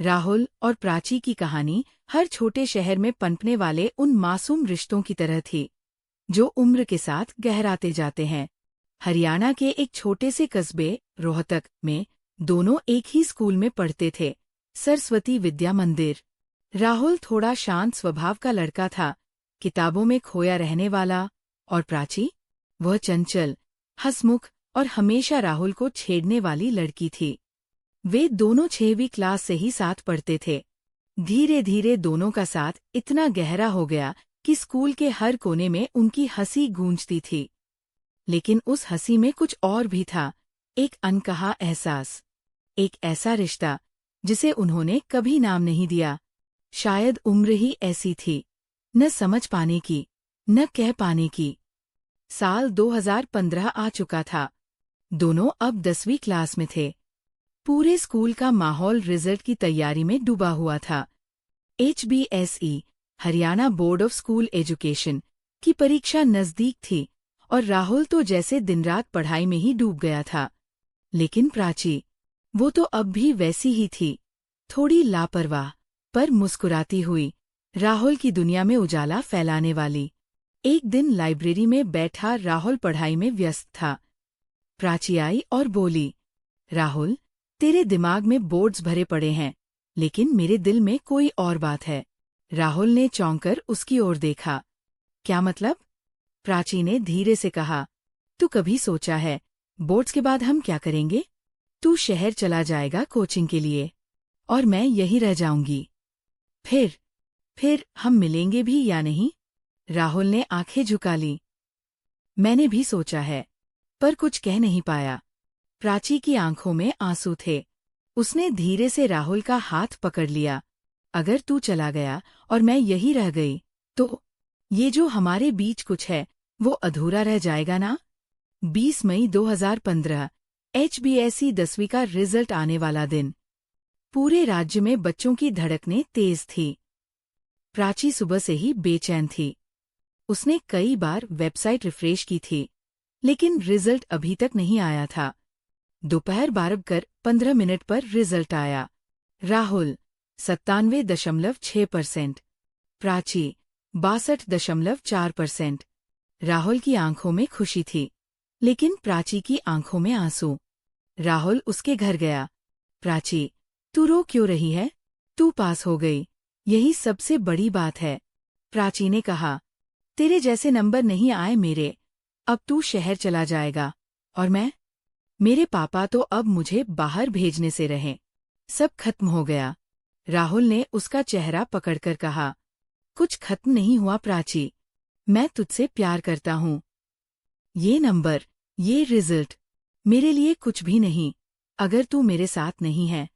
राहुल और प्राची की कहानी हर छोटे शहर में पनपने वाले उन मासूम रिश्तों की तरह थी, जो उम्र के साथ गहराते जाते हैं। हरियाणा के एक छोटे से कस्बे रोहतक में दोनों एक ही स्कूल में पढ़ते थे, सरस्वती विद्या मंदिर। राहुल थोड़ा शांत स्वभाव का लड़का था, किताबों में खोया रहने वाला, और प्राची, वह चंचल, हंसमुख और हमेशा राहुल को छेड़ने वाली लड़की थी। वे दोनों 6वीं क्लास से ही साथ पढ़ते थे। धीरे धीरे दोनों का साथ इतना गहरा हो गया कि स्कूल के हर कोने में उनकी हंसी गूंजती थी। लेकिन उस हंसी में कुछ और भी था, एक अनकहा एहसास, एक ऐसा रिश्ता जिसे उन्होंने कभी नाम नहीं दिया। शायद उम्र ही ऐसी थी, न समझ पाने की, न कह पाने की। साल 2015 आ चुका था। दोनों अब 10वीं क्लास में थे। पूरे स्कूल का माहौल रिजल्ट की तैयारी में डूबा हुआ था। HBSE, Haryana board of school education, की परीक्षा नज़दीक थी और राहुल तो जैसे दिन रात पढ़ाई में ही डूब गया था। लेकिन प्राची, वो तो अब भी वैसी ही थी, थोड़ी लापरवाह, पर मुस्कुराती हुई, राहुल की दुनिया में उजाला फैलाने वाली। एक दिन लाइब्रेरी में बैठा राहुल पढ़ाई में व्यस्त था। प्राची आई और बोली, राहुल, तेरे दिमाग में बोर्ड्स भरे पड़े हैं, लेकिन मेरे दिल में कोई और बात है। राहुल ने चौंककर उसकी ओर देखा। क्या मतलब? प्राची ने धीरे से कहा, तू कभी सोचा है, बोर्ड्स के बाद हम क्या करेंगे? तू शहर चला जाएगा कोचिंग के लिए, और मैं यही रह जाऊंगी। फिर हम मिलेंगे भी या नहीं? राहुल ने आंखें झुका ली। मैंने भी सोचा है, पर कुछ कह नहीं पाया। प्राची की आंखों में आंसू थे। उसने धीरे से राहुल का हाथ पकड़ लिया। अगर तू चला गया और मैं यही रह गई, तो ये जो हमारे बीच कुछ है, वो अधूरा रह जाएगा ना? 20 मई 2015, HBSE 10वीं का रिजल्ट आने वाला दिन। पूरे राज्य में बच्चों की धड़कनें तेज थी। प्राची सुबह से ही बेचैन थी। उसने कई बार वेबसाइट रिफ्रेश की थी, लेकिन रिजल्ट अभी तक नहीं आया था। दोपहर 12:15 पर रिजल्ट आया। राहुल 97.6%, प्राची 62.4%। राहुल की आंखों में खुशी थी, लेकिन प्राची की आंखों में आंसू। राहुल उसके घर गया। प्राची, तू रो क्यों रही है? तू पास हो गई, यही सबसे बड़ी बात है। प्राची ने कहा, तेरे जैसे नंबर नहीं आए मेरे। अब तू शहर चला जाएगा, और मैं? मेरे पापा तो अब मुझे बाहर भेजने से रहे। सब खत्म हो गया। राहुल ने उसका चेहरा पकड़कर कहा, कुछ खत्म नहीं हुआ प्राची। मैं तुझसे प्यार करता हूँ। ये नंबर, ये रिजल्ट, मेरे लिए कुछ भी नहीं, अगर तू मेरे साथ नहीं है।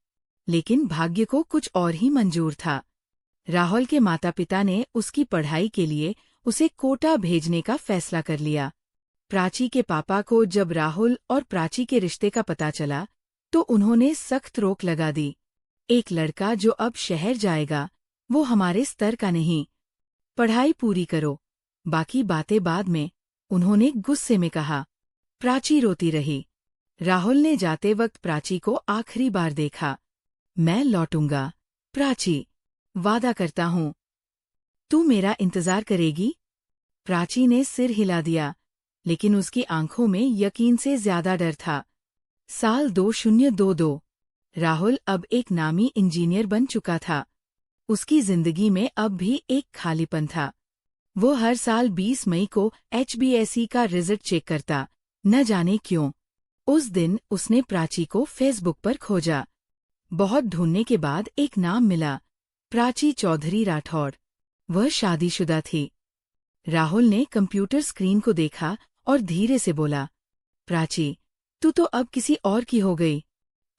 लेकिन भाग्य को कुछ और ही मंजूर था। राहुल के माता पिता ने उसकी पढ़ाई के लिए उसे कोटा भेजने का फैसला कर लिया। प्राची के पापा को जब राहुल और प्राची के रिश्ते का पता चला, तो उन्होंने सख्त रोक लगा दी। एक लड़का जो अब शहर जाएगा, वो हमारे स्तर का नहीं। पढ़ाई पूरी करो, बाकी बातें बाद में, उन्होंने गुस्से में कहा। प्राची रोती रही। राहुल ने जाते वक्त प्राची को आखिरी बार देखा। मैं लौटूंगा, प्राची, वादा करता हूँ। तू मेरा इंतजार करेगी? प्राची ने सिर हिला दिया, लेकिन उसकी आंखों में यकीन से ज्यादा डर था। साल 2022, राहुल अब एक नामी इंजीनियर बन चुका था। उसकी जिंदगी में अब भी एक खालीपन था। वो हर साल 20 मई को HBSE का रिजल्ट चेक करता, न जाने क्यों। उस दिन उसने प्राची को फेसबुक पर खोजा। बहुत ढूंढने के बाद एक नाम मिला, प्राची चौधरी राठौड़। वह शादीशुदा थी। राहुल ने कंप्यूटर स्क्रीन को देखा और धीरे से बोला, प्राची, तू तो अब किसी और की हो गई,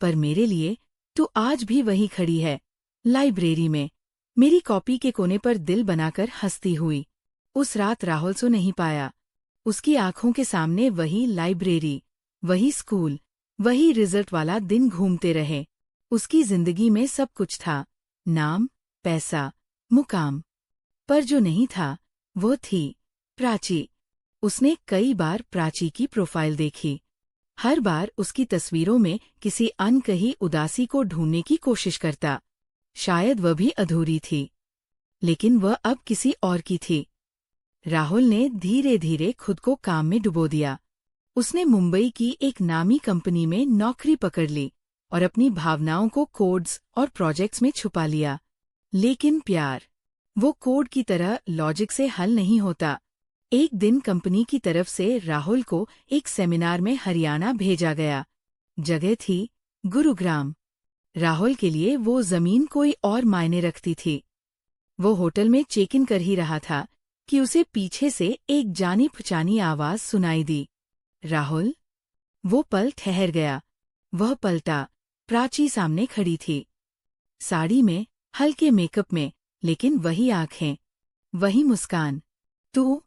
पर मेरे लिए तू आज भी वहीं खड़ी है, लाइब्रेरी में, मेरी कॉपी के कोने पर दिल बनाकर हंसती हुई। उस रात राहुल सो नहीं पाया। उसकी आंखों के सामने वही लाइब्रेरी, वही स्कूल, वही रिजल्ट वाला दिन घूमते रहे। उसकी जिंदगी में सब कुछ था, नाम, पैसा, मुकाम, पर जो नहीं था, वो थी प्राची। उसने कई बार प्राची की प्रोफाइल देखी। हर बार उसकी तस्वीरों में किसी अनकही उदासी को ढूंढने की कोशिश करता। शायद वह भी अधूरी थी, लेकिन वह अब किसी और की थी। राहुल ने धीरे धीरे खुद को काम में डुबो दिया। उसने मुंबई की एक नामी कंपनी में नौकरी पकड़ ली और अपनी भावनाओं को कोड्स और प्रोजेक्ट्स में छुपा लिया। लेकिन प्यार, वो कोड की तरह लॉजिक से हल नहीं होता। एक दिन कंपनी की तरफ से राहुल को एक सेमिनार में हरियाणा भेजा गया। जगह थी गुरुग्राम। राहुल के लिए वो जमीन कोई और मायने रखती थी। वो होटल में चेक इन कर ही रहा था कि उसे पीछे से एक जानी पहचानी आवाज सुनाई दी, राहुल। वो पल ठहर गया। वह पलटा। प्राची सामने खड़ी थी, साड़ी में, हल्के मेकअप में, लेकिन वही आंखें, वही मुस्कान। तू?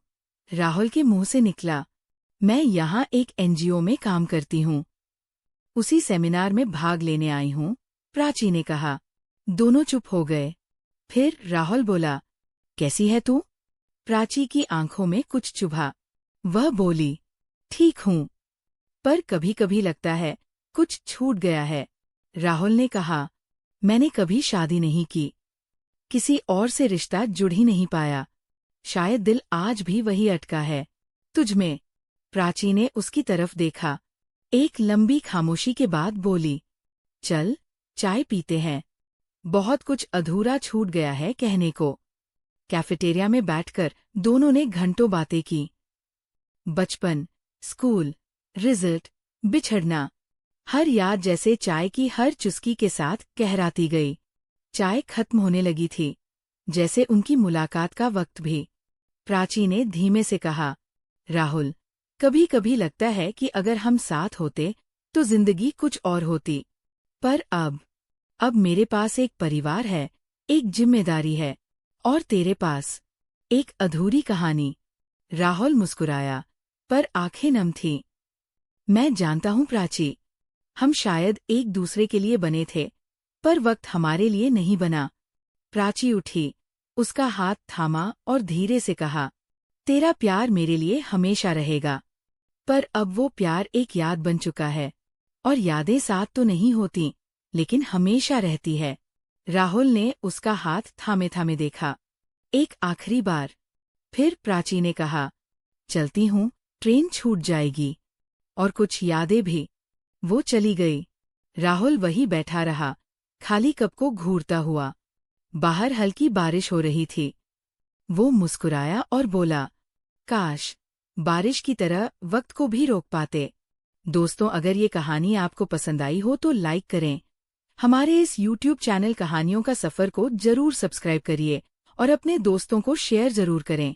राहुल के मुंह से निकला। मैं यहाँ एक एनजीओ में काम करती हूँ, उसी सेमिनार में भाग लेने आई हूँ, प्राची ने कहा। दोनों चुप हो गए। फिर राहुल बोला, कैसी है तू? प्राची की आंखों में कुछ चुभा। वह बोली, ठीक हूँ, पर कभी कभी लगता है कुछ छूट गया है। राहुल ने कहा, मैंने कभी शादी नहीं की, किसी और से रिश्ता जुड़ ही नहीं पाया। शायद दिल आज भी वही अटका है, तुझमें। प्राची ने उसकी तरफ देखा। एक लंबी खामोशी के बाद बोली, चल चाय पीते हैं, बहुत कुछ अधूरा छूट गया है कहने को। कैफेटेरिया में बैठकर दोनों ने घंटों बातें की। बचपन, स्कूल, रिजल्ट, बिछड़ना, हर याद जैसे चाय की हर चुस्की के साथ गहराती गई। चाय खत्म होने लगी थी, जैसे उनकी मुलाकात का वक्त भी। प्राची ने धीमे से कहा, राहुल, कभी कभी लगता है कि अगर हम साथ होते तो जिंदगी कुछ और होती। पर अब मेरे पास एक परिवार है, एक जिम्मेदारी है, और तेरे पास एक अधूरी कहानी। राहुल मुस्कुराया, पर आंखें नम थीं। मैं जानता हूँ प्राची, हम शायद एक दूसरे के लिए बने थे, पर वक्त हमारे लिए नहीं बना। प्राची उठी, उसका हाथ थामा और धीरे से कहा, तेरा प्यार मेरे लिए हमेशा रहेगा। पर अब वो प्यार एक याद बन चुका है, और यादें साथ तो नहीं होती, लेकिन हमेशा रहती है। राहुल ने उसका हाथ थामे थामे देखा, एक आखिरी बार। फिर प्राची ने कहा, चलती हूँ, ट्रेन छूट जाएगी, और कुछ यादें भी। वो चली गई। राहुल वही बैठा रहा, खाली कप को घूरता हुआ। बाहर हल्की बारिश हो रही थी। वो मुस्कुराया और बोला, काश बारिश की तरह वक्त को भी रोक पाते। दोस्तों, अगर ये कहानी आपको पसंद आई हो तो लाइक करें। हमारे इस YouTube चैनल कहानियों का सफ़र को जरूर सब्सक्राइब करिए और अपने दोस्तों को शेयर जरूर करें।